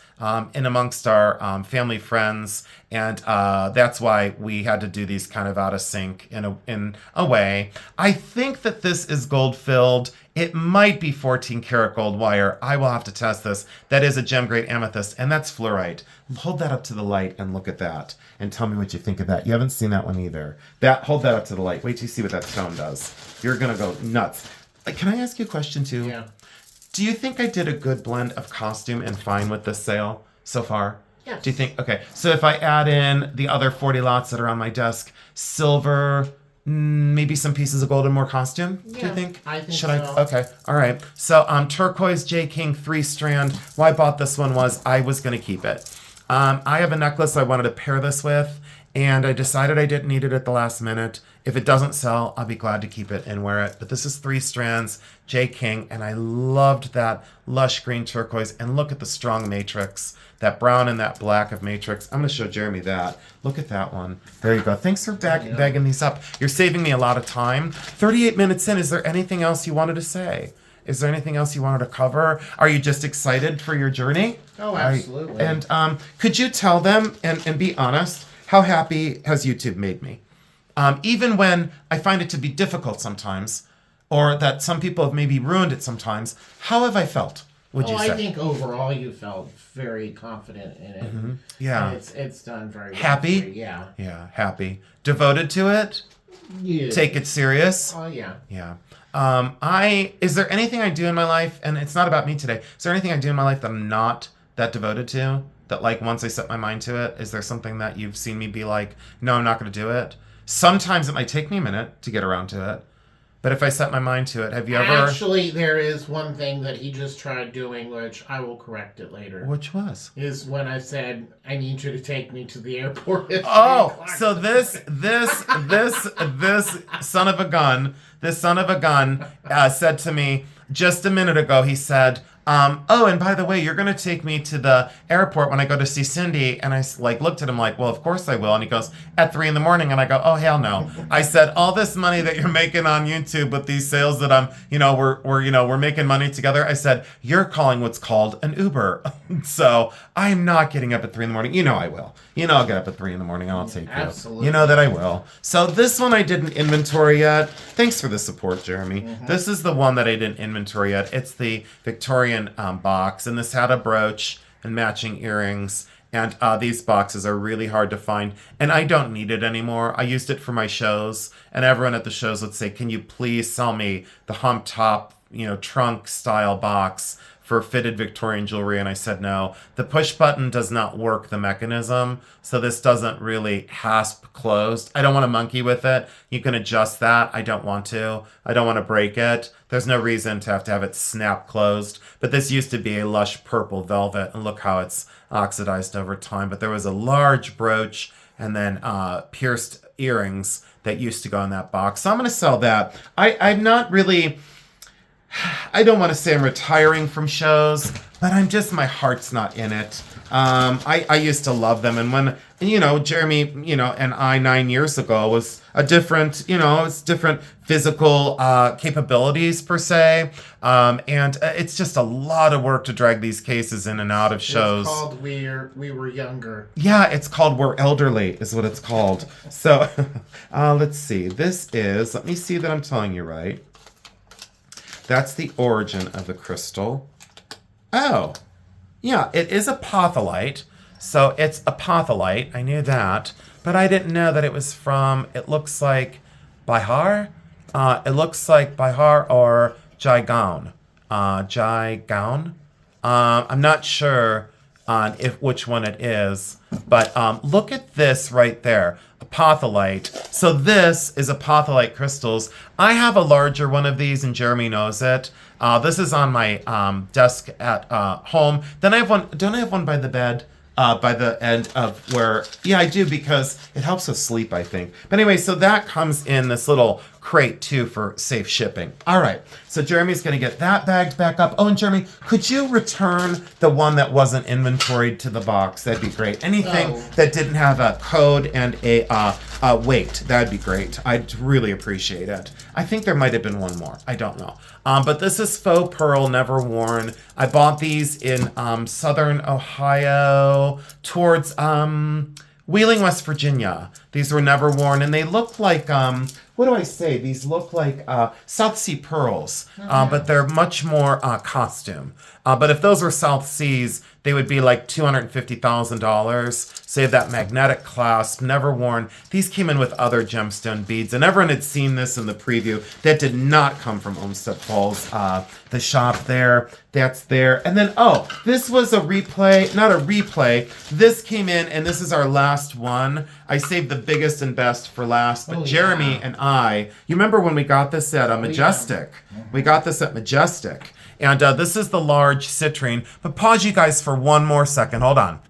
in amongst our family friends, and that's why we had to do these kind of out of sync in a way. I think that this is gold filled. It might be 14 karat gold wire. I will have to test this. That is a gem grade amethyst, and that's fluorite. Hold that up to the light and look at that, and tell me what you think of that. You haven't seen that one either. Hold that up to the light. Wait till you see what that stone does. You're gonna go nuts. Can I ask you a question too?
Yeah.
Do you think I did a good blend of costume and fine with this sale so far?
Yes.
Do you think? Okay, so if I add in the other 40 lots that are on my desk, silver, maybe some pieces of gold and more costume, do you think?
I think
Should
so.
Okay, all right. So turquoise J. King 3-strand. Why I bought this one was I was going to keep it. I have a necklace I wanted to pair this with, and I decided I didn't need it at the last minute. If it doesn't sell, I'll be glad to keep it and wear it. But this is 3 strands, J. King, and I loved that lush green turquoise. And look at the strong matrix, that brown and that black of matrix. I'm going to show Jeremy that. Look at that one. There you go. Thanks for bagging these up. You're saving me a lot of time. 38 minutes in, is there anything else you wanted to say? Is there anything else you wanted to cover? Are you just excited for your journey?
Oh, absolutely.
And could you tell them and be honest, how happy has YouTube made me? Even when I find it to be difficult sometimes, or that some people have maybe ruined it sometimes, how have I felt, would you say?
I think overall you felt very confident in it.
Yeah.
And it's done very well.
Happy?
for you. Yeah.
Yeah, happy. Devoted to it?
Yeah.
Take it serious?
Oh, yeah.
Yeah. Is there anything I do in my life, and it's not about me today, is there anything I do in my life that I'm not that devoted to? That like once I set my mind to it, is there something that you've seen me be like, no, I'm not going to do it? Sometimes it might take me a minute to get around to it. But if I set my mind to it, have you ever...
Actually, there is one thing that he just tried doing, which I will correct it later.
Which was?
Is when I said, I need you to take me to the airport. At 3
Oh,
o'clock
so this son of a gun, said to me just a minute ago, he said, oh, and by the way, you're going to take me to the airport when I go to see Cindy. And I like looked at him like, well, of course I will. And he goes, at 3 a.m. And I go, oh, hell no. I said, all this money that you're making on YouTube with these sales that I'm, we're making money together. I said, you're calling what's called an Uber. So I'm not getting up at 3 a.m. You know I will. I'll get up at 3 a.m. and I'll take you.
Absolutely.
You know that I will. So this one I didn't inventory yet. Thanks for the support, Jeremy. This is the one that I didn't inventory yet. It's the Victorian box, and this had a brooch and matching earrings. And these boxes are really hard to find, and I don't need it anymore. I used it for my shows, and everyone at the shows would say, can you please sell me the hump top, trunk style box for fitted Victorian jewelry? And I said no. The push button does not work the mechanism, so this doesn't really hasp closed. I don't want to monkey with it. You can adjust that. I don't want to. I don't want to break it. There's no reason to have it snap closed. But this used to be a lush purple velvet, and look how it's oxidized over time. But there was a large brooch and then pierced earrings that used to go in that box. So I'm going to sell that. I'm not really... I don't want to say I'm retiring from shows, but my heart's not in it. I used to love them. And when, Jeremy, and I 9 years ago was a different, it's different physical capabilities per se. And it's just a lot of work to drag these cases in and out of shows.
It's called We Were Younger.
Yeah, it's called We're Elderly is what it's called. So let's see. This is, let me see that I'm telling you right. That's the origin of the crystal. Oh, yeah, it is apatholite. So it's apatholite. I knew that. But I didn't know that it was from, it looks like Bihar. It looks like Bihar or Jaigaon. Jaigaon. I'm not sure on which one it is. But look at this right there. Apatholite. So this is apatholite crystals. I have a larger one of these, and Jeremy knows it. This is on my desk at home. Then I have one. Don't I have one by the bed? By the end of where... Yeah, I do, because it helps us sleep, I think. But anyway, so that comes in this little crate, too, for safe shipping. All right, so Jeremy's going to get that bagged back up. Oh, and Jeremy, could you return the one that wasn't inventoried to the box? That'd be great. Anything that didn't have a code and a weight, that'd be great. I'd really appreciate it. I think there might have been one more. I don't know. But this is faux pearl, never worn. I bought these in southern Ohio towards Wheeling, West Virginia. These were never worn, and they look like, what do I say? These look like South Sea pearls, but they're much more costume. But if those were South Seas, they would be like $250,000. Save that magnetic clasp, never worn. These came in with other gemstone beads, and everyone had seen this in the preview. That did not come from Olmsted Falls. The shop there, that's there. And then, this was a replay, not a replay. This came in, and this is our last one. I saved the biggest and best for last, but Jeremy and I, you remember when we got this at Majestic? We got this at Majestic. And this is the large citrine. But pause you guys for one more second. Hold on.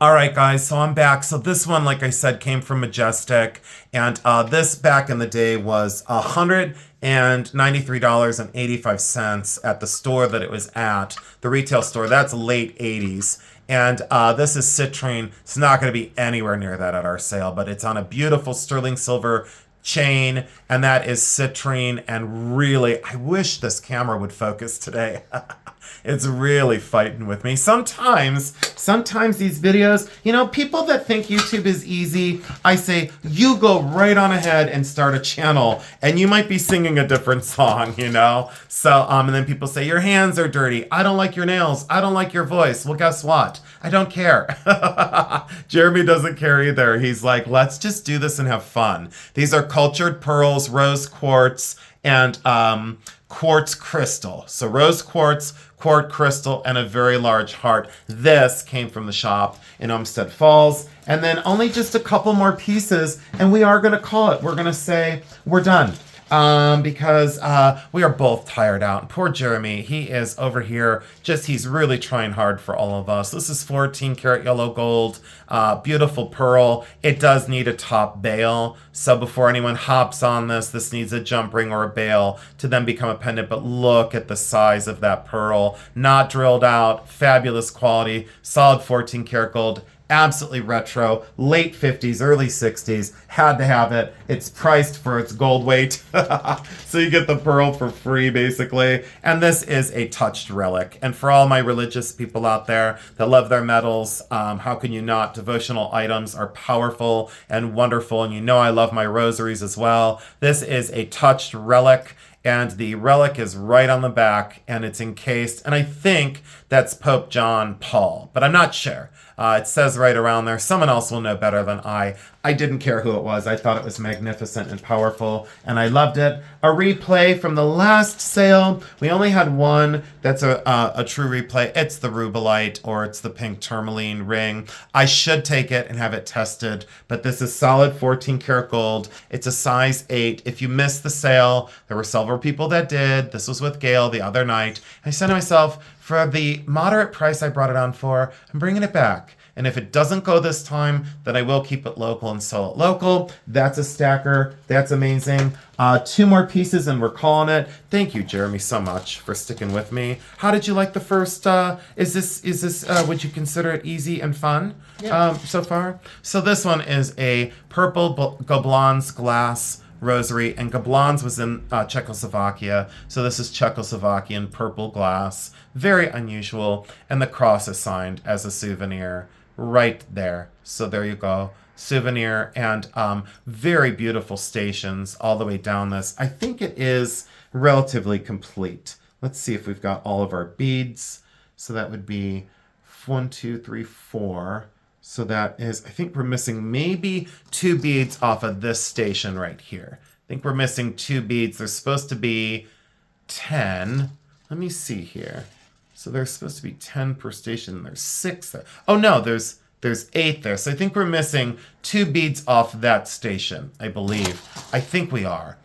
All right, guys, so I'm back. So this one, like I said, came from Majestic. And this back in the day was $193.85 at the store that it was at, the retail store. That's late 80s. And this is citrine. It's not going to be anywhere near that at our sale, but it's on a beautiful sterling silver chain, and that is citrine. And really, I wish this camera would focus today. It's really fighting with me. Sometimes these videos, people that think YouTube is easy, I say, you go right on ahead and start a channel, and you might be singing a different song, So, and then people say, your hands are dirty. I don't like your nails. I don't like your voice. Well, guess what? I don't care. Jeremy doesn't care either. He's like, let's just do this and have fun. These are cultured pearls, rose quartz, and quartz crystal. So rose quartz crystal, and a very large heart. This came from the shop in Olmsted Falls. And then only just a couple more pieces, and we are going to call it. We're going to say we're done. Because we are both tired out. Poor Jeremy, he is over here, he's really trying hard for all of us. This is 14 karat yellow gold, beautiful pearl. It does need a top bail, so before anyone hops on this needs a jump ring or a bail to then become a pendant. But look at the size of that pearl, not drilled out, fabulous quality, solid 14 karat gold. Absolutely retro, late 50s, early 60s, had to have it. It's priced for its gold weight. So you get the pearl for free, basically. And this is a touched relic. And for all my religious people out there that love their metals, how can you not? Devotional items are powerful and wonderful. And I love my rosaries as well. This is a touched relic. And the relic is right on the back, and it's encased. And I think that's Pope John Paul, but I'm not sure. It says right around there. Someone else will know better than I. I didn't care who it was. I thought it was magnificent and powerful, and I loved it. A replay from the last sale. We only had one that's a true replay. It's the Rubelite, or it's the pink tourmaline ring. I should take it and have it tested, but this is solid 14 karat gold. It's a size 8. If you missed the sale, there were several people that did. This was with Gail the other night. I said to myself, for the moderate price I brought it on for, I'm bringing it back. And if it doesn't go this time, then I will keep it local and sell it local. That's a stacker. That's amazing. 2 more pieces and we're calling it. Thank you, Jeremy, so much for sticking with me. How did you like the first? Is this? Would you consider it easy and fun?
Yeah.
So far? So this one is a purple Gobelins glass rosary, and Gobelins was in Czechoslovakia, so this is Czechoslovakian purple glass. Very unusual, and the cross is signed as a souvenir right there. So there you go, souvenir, and very beautiful stations all the way down this. I think it is relatively complete. Let's see if we've got all of our beads. So that would be 1, 2, 3, 4. So that is, I think we're missing maybe 2 beads off of this station right here. I think we're missing 2 beads. There's supposed to be 10. Let me see here. So there's supposed to be 10 per station. There's 6 there. Oh no, there's 8 there. So I think we're missing 2 beads off that station, I believe. I think we are.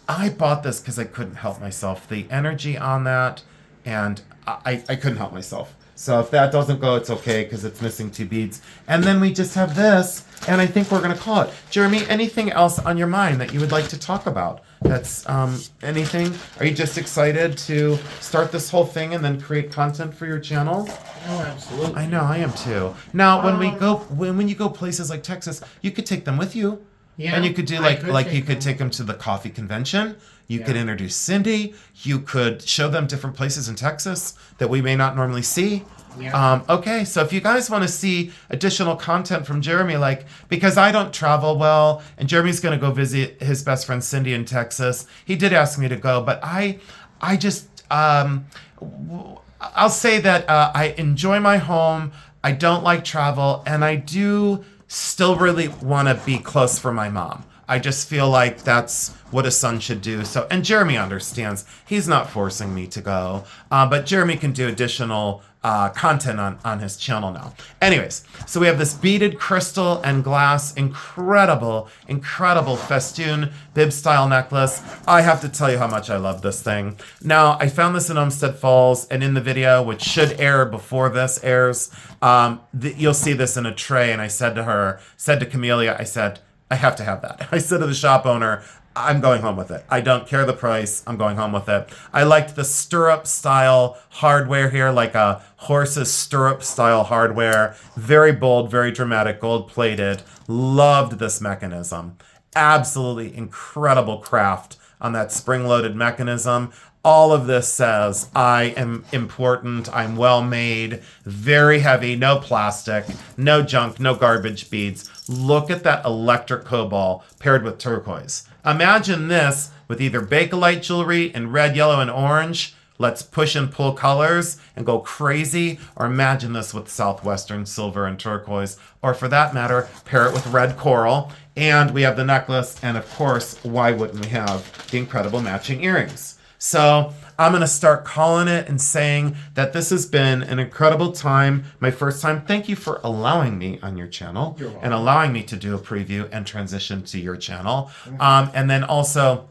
I bought this because I couldn't help myself. The energy on that, and I couldn't help myself. So if that doesn't go, it's okay because it's missing 2 beads. And then we just have this, and I think we're going to call it. Jeremy, anything else on your mind that you would like to talk about? That's anything? Are you just excited to start this whole thing and then create content for your channel?
Oh, absolutely.
I know, I am too. Now, when you go places like Texas, you could take them with you.
Yeah,
and you could do you could take them to the coffee convention. You could introduce Cindy. You could show them different places in Texas that we may not normally see.
Yeah.
Okay, so if you guys want to see additional content from Jeremy, because I don't travel well, and Jeremy's going to go visit his best friend Cindy in Texas. He did ask me to go, but I just, I'll say that I enjoy my home. I don't like travel, and I do still really want to be close for my mom. I just feel like that's what a son should do. So, and Jeremy understands. He's not forcing me to go, but Jeremy can do additional content on his channel now. Anyways, so we have this beaded crystal and glass, incredible festoon bib style necklace. I have to tell you how much I love this thing. Now, I found this in Olmsted Falls, and in the video, which should air before this airs, you'll see this in a tray. And I said to Camellia, I said, I have to have that. I said to the shop owner, I'm going home with it. I don't care the price. I'm going home with it. I liked the stirrup style hardware here, like a horse's stirrup style hardware. Very bold, very dramatic, gold plated. Loved this mechanism. absolutely incredible craft on that spring-loaded mechanism. All of this says I am important, I'm well made, very heavy, no plastic, no junk, no garbage beads. Look at that electric cobalt paired with turquoise. Imagine this with either Bakelite jewelry in red, yellow, and orange. Let's push and pull colors and go crazy. Or imagine this with Southwestern silver and turquoise. Or for that matter, pair it with red coral. And we have the necklace. And of course, why wouldn't we have the incredible matching earrings? So I'm going to start calling it and saying that this has been an incredible time. My first time. Thank you for allowing me on your channel and allowing me to do a preview and transition to your channel. And then also,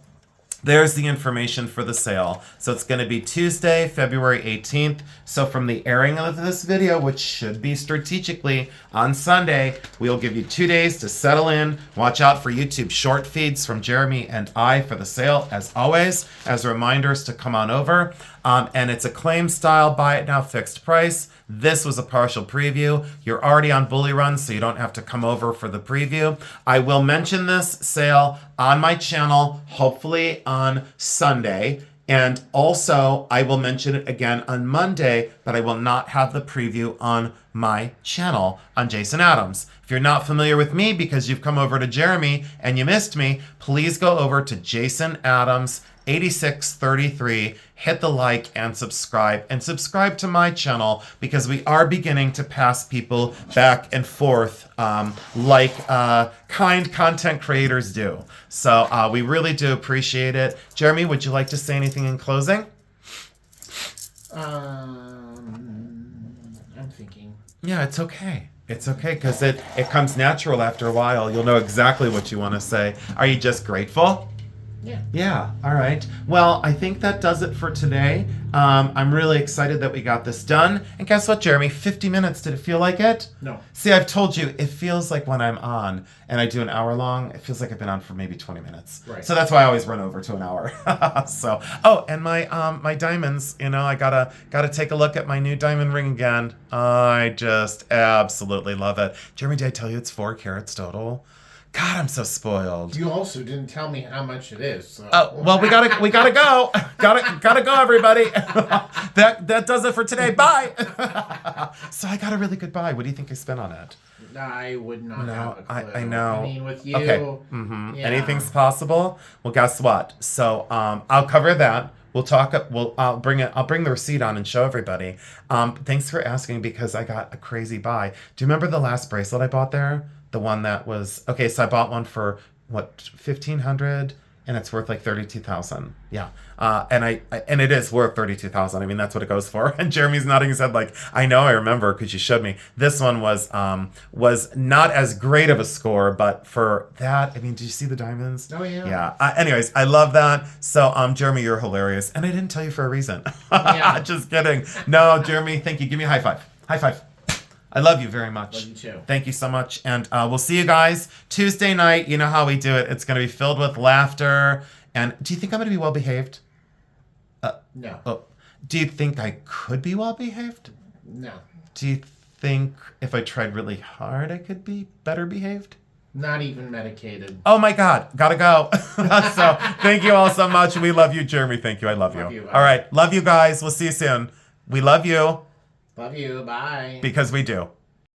there's the information for the sale. So it's going to be Tuesday, February 18th. So from the airing of this video, which should be strategically on Sunday, we'll give you 2 days to settle in. Watch out for YouTube short feeds from Jeremy and I for the sale, as always, as reminders to come on over. And it's a claim style, buy it now, fixed price. This was a partial preview. You're already on Bully Run, so you don't have to come over for the preview. I will mention this sale on my channel, hopefully on Sunday. And also, I will mention it again on Monday, but I will not have the preview on my channel on Jason Adams. If you're not familiar with me because you've come over to Jeremy and you missed me, please go over to Jason Adams 8633, hit the like and subscribe to my channel because we are beginning to pass people back and forth like kind content creators do. So we really do appreciate it. Jeremy, would you like to say anything in closing?
I'm thinking.
Yeah, it's okay. It's okay because it comes natural after a while. You'll know exactly what you want to say. Are you just grateful?
Yeah.
Yeah. All right. Well, I think that does it for today. I'm really excited that we got this done. And guess what, Jeremy? 50 minutes. Did it feel like it?
No.
See, I've told you, it feels like when I'm on and I do an hour long, it feels like I've been on for maybe 20 minutes.
Right.
So that's why I always run over to an hour. So, oh, and my diamonds, I gotta take a look at my new diamond ring again. I just absolutely love it. Jeremy, did I tell you it's 4 carats total? God, I'm so spoiled.
You also didn't tell me how much it is. So.
Oh, well, we gotta go. gotta go, everybody. That does it for today. Bye. So I got a really good buy. What do you think I spent on it?
I would not have a clue.
I know.
I mean, with you.
Okay.
Yeah.
Anything's possible. Well, guess what? So I'll cover that. We'll talk. I'll bring the receipt on and show everybody. Thanks for asking because I got a crazy buy. Do you remember the last bracelet I bought there? The one that was okay. So I bought one for what, $1,500, and it's worth like $32,000. Yeah, and it is worth $32,000. I mean, that's what it goes for. And Jeremy's nodding his head like, I know, I remember because you showed me. This one was not as great of a score, but for that, I mean, did you see the diamonds?
Oh yeah.
Yeah. Anyways, I love that. So Jeremy, you're hilarious, and I didn't tell you for a reason.
Yeah.
Just kidding. No, Jeremy, thank you. Give me a high five. High five. I love you very much.
Love you too.
Thank you so much. And we'll see you guys Tuesday night. You know how we do it. It's going to be filled with laughter. And do you think I'm going to be well behaved?
No.
Oh, do you think I could be well behaved?
No.
Do you think if I tried really hard, I could be better behaved?
Not even medicated.
Oh my God. Gotta go. So thank you all so much. We love you, Jeremy. Thank you. I love you. All right. Love you guys. We'll see you soon. We love you.
Love you. Bye.
Because we do.